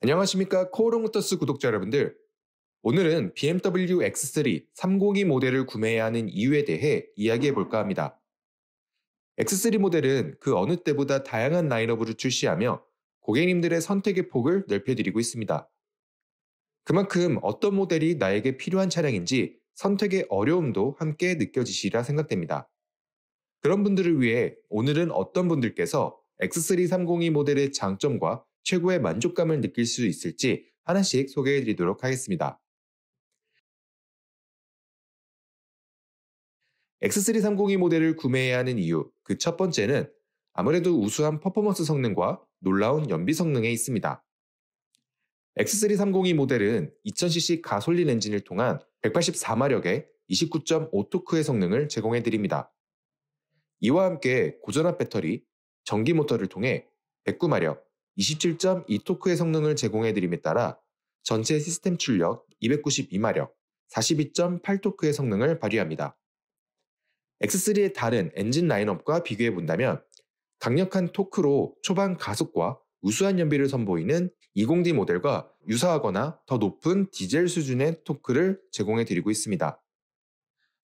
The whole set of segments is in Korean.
안녕하십니까 코오롱모터스 구독자 여러분들. 오늘은 BMW X3 302 모델을 구매해야 하는 이유에 대해 이야기해 볼까 합니다. X3 모델은 그 어느 때보다 다양한 라인업으로 출시하며 고객님들의 선택의 폭을 넓혀드리고 있습니다. 그만큼 어떤 모델이 나에게 필요한 차량인지 선택의 어려움도 함께 느껴지시리라 생각됩니다. 그런 분들을 위해 오늘은 어떤 분들께서 X3 302 모델의 장점과 최고의 만족감을 느낄 수 있을지 하나씩 소개해 드리도록 하겠습니다. X3 302 모델을 구매해야 하는 이유, 그 첫 번째는 아무래도 우수한 퍼포먼스 성능과 놀라운 연비 성능에 있습니다. X3 302 모델은 2000cc 가솔린 엔진을 통한 184마력의 29.5토크의 성능을 제공해 드립니다. 이와 함께 고전압 배터리, 전기 모터를 통해 109마력, 27.2토크의 성능을 제공해 드림에 따라 전체 시스템 출력 292마력, 42.8토크의 성능을 발휘합니다. X3의 다른 엔진 라인업과 비교해 본다면 강력한 토크로 초반 가속과 우수한 연비를 선보이는 20D 모델과 유사하거나 더 높은 디젤 수준의 토크를 제공해 드리고 있습니다.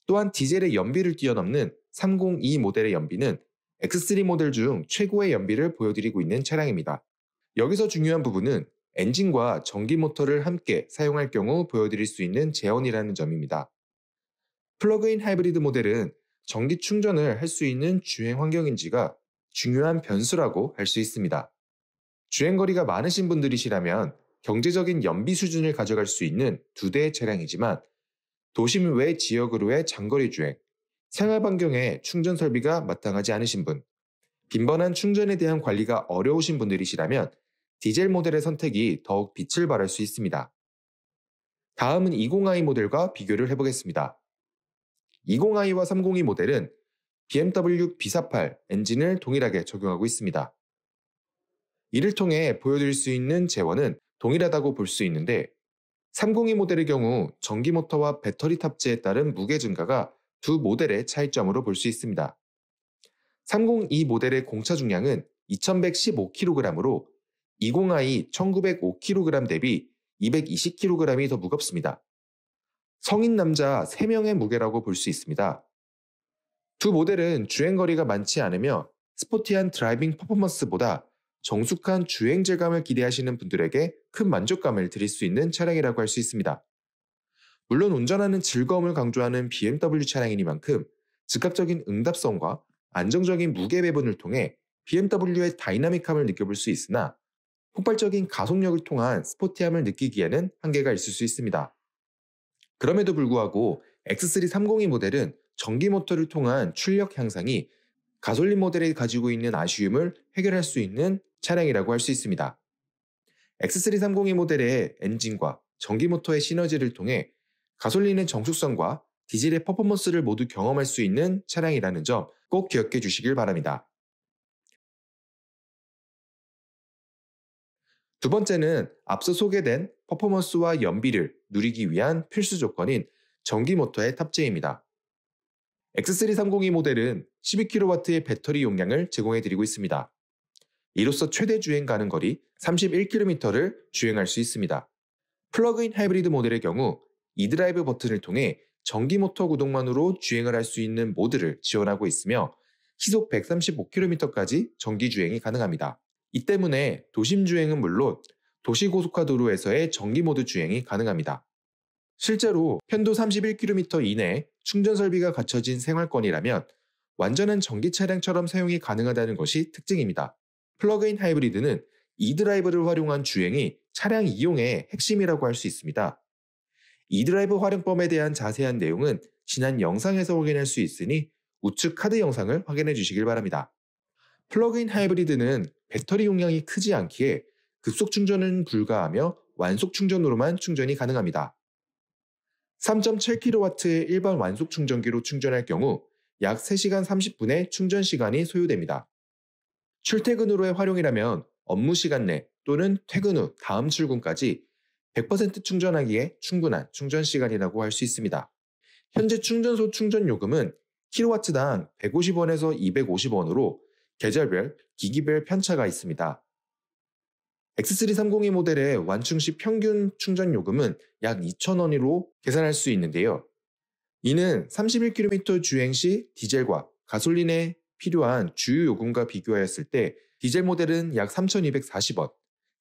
또한 디젤의 연비를 뛰어넘는 302 모델의 연비는 X3 모델 중 최고의 연비를 보여드리고 있는 차량입니다. 여기서 중요한 부분은 엔진과 전기 모터를 함께 사용할 경우 보여드릴 수 있는 제원이라는 점입니다. 플러그인 하이브리드 모델은 전기 충전을 할 수 있는 주행 환경인지가 중요한 변수라고 할 수 있습니다. 주행거리가 많으신 분들이시라면 경제적인 연비 수준을 가져갈 수 있는 두 대의 차량이지만 도심 외 지역으로의 장거리 주행, 생활 반경에 충전 설비가 마땅하지 않으신 분, 빈번한 충전에 대한 관리가 어려우신 분들이시라면 디젤 모델의 선택이 더욱 빛을 발할 수 있습니다. 다음은 20i 모델과 비교를 해보겠습니다. 20i와 302 모델은 BMW B48 엔진을 동일하게 적용하고 있습니다. 이를 통해 보여드릴 수 있는 제원은 동일하다고 볼 수 있는데 302 모델의 경우 전기 모터와 배터리 탑재에 따른 무게 증가가 두 모델의 차이점으로 볼 수 있습니다. 302 모델의 공차 중량은 2115kg으로 20i 1905kg 대비 220kg이 더 무겁습니다. 성인 남자 3명의 무게라고 볼 수 있습니다. 두 모델은 주행거리가 많지 않으며 스포티한 드라이빙 퍼포먼스보다 정숙한 주행 질감을 기대하시는 분들에게 큰 만족감을 드릴 수 있는 차량이라고 할 수 있습니다. 물론 운전하는 즐거움을 강조하는 BMW 차량이니만큼 즉각적인 응답성과 안정적인 무게 배분을 통해 BMW의 다이나믹함을 느껴볼 수 있으나 폭발적인 가속력을 통한 스포티함을 느끼기에는 한계가 있을 수 있습니다. 그럼에도 불구하고 X3 302 모델은 전기 모터를 통한 출력 향상이 가솔린 모델이 가지고 있는 아쉬움을 해결할 수 있는 차량이라고 할 수 있습니다. X3 302 모델의 엔진과 전기 모터의 시너지를 통해 가솔린의 정숙성과 디젤의 퍼포먼스를 모두 경험할 수 있는 차량이라는 점 꼭 기억해 주시길 바랍니다. 두 번째는 앞서 소개된 퍼포먼스와 연비를 누리기 위한 필수 조건인 전기 모터의 탑재입니다. X3 302 모델은 12kW의 배터리 용량을 제공해 드리고 있습니다. 이로써 최대 주행 가능 거리 31km를 주행할 수 있습니다. 플러그인 하이브리드 모델의 경우 e드라이브 버튼을 통해 전기 모터 구동만으로 주행을 할 수 있는 모드를 지원하고 있으며 시속 135km까지 전기 주행이 가능합니다. 이 때문에 도심 주행은 물론 도시고속화 도로에서의 전기 모드 주행이 가능합니다. 실제로 편도 31km 이내에 충전 설비가 갖춰진 생활권이라면 완전한 전기 차량처럼 사용이 가능하다는 것이 특징입니다. 플러그인 하이브리드는 e드라이브를 활용한 주행이 차량 이용의 핵심이라고 할 수 있습니다. e드라이브 활용법에 대한 자세한 내용은 지난 영상에서 확인할 수 있으니 우측 카드 영상을 확인해 주시길 바랍니다. 플러그인 하이브리드는 배터리 용량이 크지 않기에 급속 충전은 불가하며 완속 충전으로만 충전이 가능합니다. 3.7kW의 일반 완속 충전기로 충전할 경우 약 3시간 30분의 충전 시간이 소요됩니다. 출퇴근으로의 활용이라면 업무 시간 내 또는 퇴근 후 다음 출근까지 100% 충전하기에 충분한 충전 시간이라고 할 수 있습니다. 현재 충전소 충전 요금은 킬로와트당 150원에서 250원으로 계절별, 기기별 편차가 있습니다. X330E 모델의 완충 시 평균 충전 요금은 약 2,000원으로 계산할 수 있는데요. 이는 31km 주행 시 디젤과 가솔린에 필요한 주유 요금과 비교하였을 때 디젤 모델은 약 3,240원,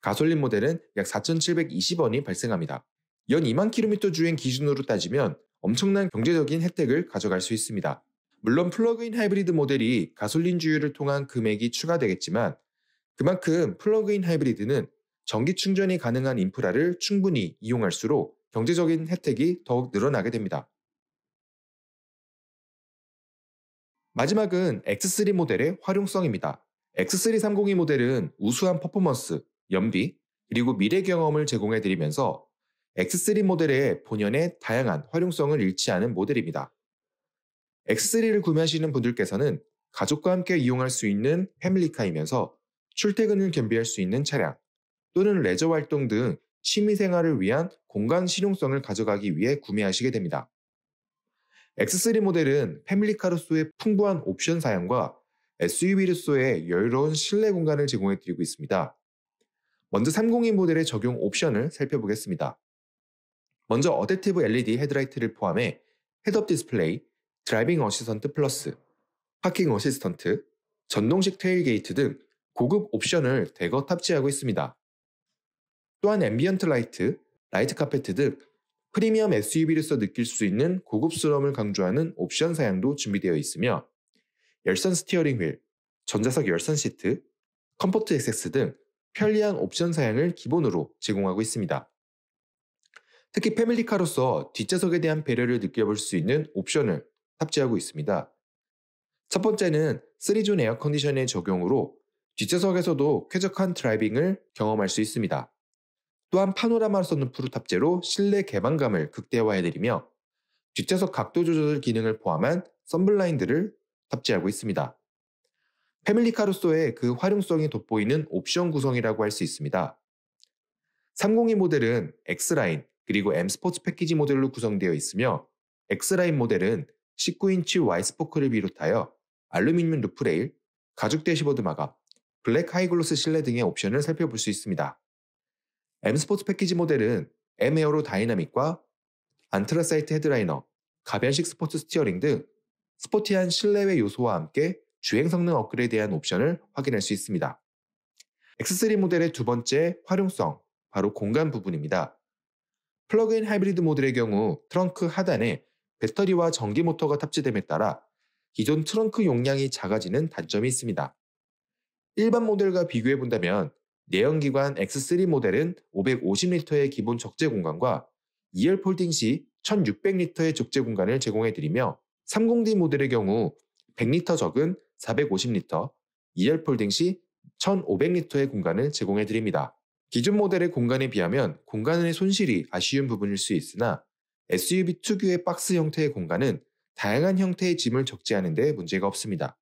가솔린 모델은 약 4,720원이 발생합니다. 연 2만 km 주행 기준으로 따지면 엄청난 경제적인 혜택을 가져갈 수 있습니다. 물론 플러그인 하이브리드 모델이 가솔린 주유를 통한 금액이 추가되겠지만 그만큼 플러그인 하이브리드는 전기 충전이 가능한 인프라를 충분히 이용할수록 경제적인 혜택이 더욱 늘어나게 됩니다. 마지막은 X3 모델의 활용성입니다. X330E 모델은 우수한 퍼포먼스, 연비, 그리고 미래 경험을 제공해드리면서 X3 모델의 본연의 다양한 활용성을 잃지 않은 모델입니다. X3를 구매하시는 분들께서는 가족과 함께 이용할 수 있는 패밀리카이면서 출퇴근을 겸비할 수 있는 차량, 또는 레저 활동 등 취미 생활을 위한 공간 실용성을 가져가기 위해 구매하시게 됩니다. X3 모델은 패밀리카로서의 풍부한 옵션 사양과 SUV로서의 여유로운 실내 공간을 제공해드리고 있습니다. 먼저 302 모델의 적용 옵션을 살펴보겠습니다. 먼저 어댑티브 LED 헤드라이트를 포함해 헤드업 디스플레이, 드라이빙 어시스턴트 플러스, 파킹 어시스턴트, 전동식 테일게이트 등 고급 옵션을 대거 탑재하고 있습니다. 또한 앰비언트 라이트, 라이트 카페트 등 프리미엄 SUV로서 느낄 수 있는 고급스러움을 강조하는 옵션 사양도 준비되어 있으며 열선 스티어링 휠, 전자석 열선 시트, 컴포트 액세스 등 편리한 옵션 사양을 기본으로 제공하고 있습니다. 특히 패밀리카로서 뒷좌석에 대한 배려를 느껴볼 수 있는 옵션을 탑재하고 있습니다. 첫 번째는 3존 에어컨디션의 적용으로 뒷좌석에서도 쾌적한 드라이빙을 경험할 수 있습니다. 또한 파노라마 선루프로 탑재로 실내 개방감을 극대화해드리며 뒷좌석 각도 조절 기능을 포함한 선블라인드를 탑재하고 있습니다. 패밀리카로서의 그 활용성이 돋보이는 옵션 구성이라고 할 수 있습니다. 302 모델은 X라인 그리고 M 스포츠 패키지 모델로 구성되어 있으며 X라인 모델은 19인치 Y스포크를 비롯하여 알루미늄 루프레일, 가죽 대시보드 마감, 블랙 하이글로스 실내 등의 옵션을 살펴볼 수 있습니다. M 스포츠 패키지 모델은 M 에어로 다이나믹과 안트라사이트 헤드라이너, 가변식 스포츠 스티어링 등 스포티한 실내외 요소와 함께 주행 성능 업그레이드한 옵션을 확인할 수 있습니다. X3 모델의 두 번째 활용성, 바로 공간 부분입니다. 플러그인 하이브리드 모델의 경우 트렁크 하단에 배터리와 전기 모터가 탑재됨에 따라 기존 트렁크 용량이 작아지는 단점이 있습니다. 일반 모델과 비교해본다면 내연기관 X3 모델은 550리터의 기본 적재 공간과 2열 폴딩 시 1600리터의 적재 공간을 제공해드리며 30D 모델의 경우 100리터 적은 450리터, 2열 폴딩 시 1500리터의 공간을 제공해드립니다. 기존 모델의 공간에 비하면 공간의 손실이 아쉬운 부분일 수 있으나 SUV 특유의 박스 형태의 공간은 다양한 형태의 짐을 적재하는 데 문제가 없습니다.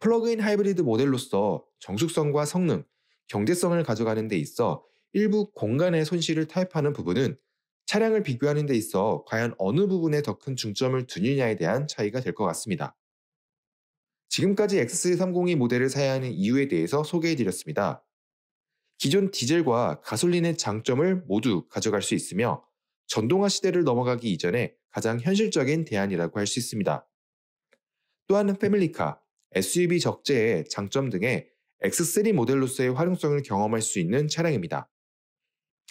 플러그인 하이브리드 모델로서 정숙성과 성능, 경제성을 가져가는 데 있어 일부 공간의 손실을 타협하는 부분은 차량을 비교하는 데 있어 과연 어느 부분에 더 큰 중점을 두느냐에 대한 차이가 될 것 같습니다. 지금까지 X330E 모델을 사야 하는 이유에 대해서 소개해드렸습니다. 기존 디젤과 가솔린의 장점을 모두 가져갈 수 있으며 전동화 시대를 넘어가기 이전에 가장 현실적인 대안이라고 할 수 있습니다. 또한 패밀리카, SUV 적재의 장점 등의 X3 모델로서의 활용성을 경험할 수 있는 차량입니다.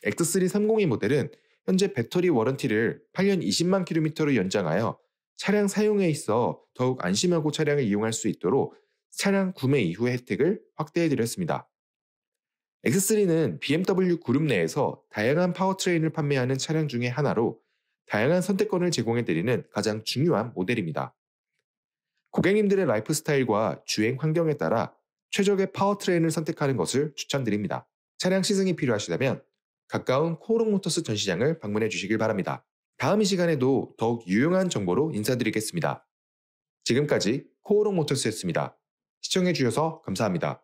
X330E 모델은 현재 배터리 워런티를 8년 20만 km로 연장하여 차량 사용에 있어 더욱 안심하고 차량을 이용할 수 있도록 차량 구매 이후의 혜택을 확대해드렸습니다. X3는 BMW 그룹 내에서 다양한 파워트레인을 판매하는 차량 중에 하나로 다양한 선택권을 제공해드리는 가장 중요한 모델입니다. 고객님들의 라이프 스타일과 주행 환경에 따라 최적의 파워트레인을 선택하는 것을 추천드립니다. 차량 시승이 필요하시다면 가까운 코오롱 모터스 전시장을 방문해 주시길 바랍니다. 다음 이 시간에도 더욱 유용한 정보로 인사드리겠습니다. 지금까지 코오롱 모터스였습니다. 시청해 주셔서 감사합니다.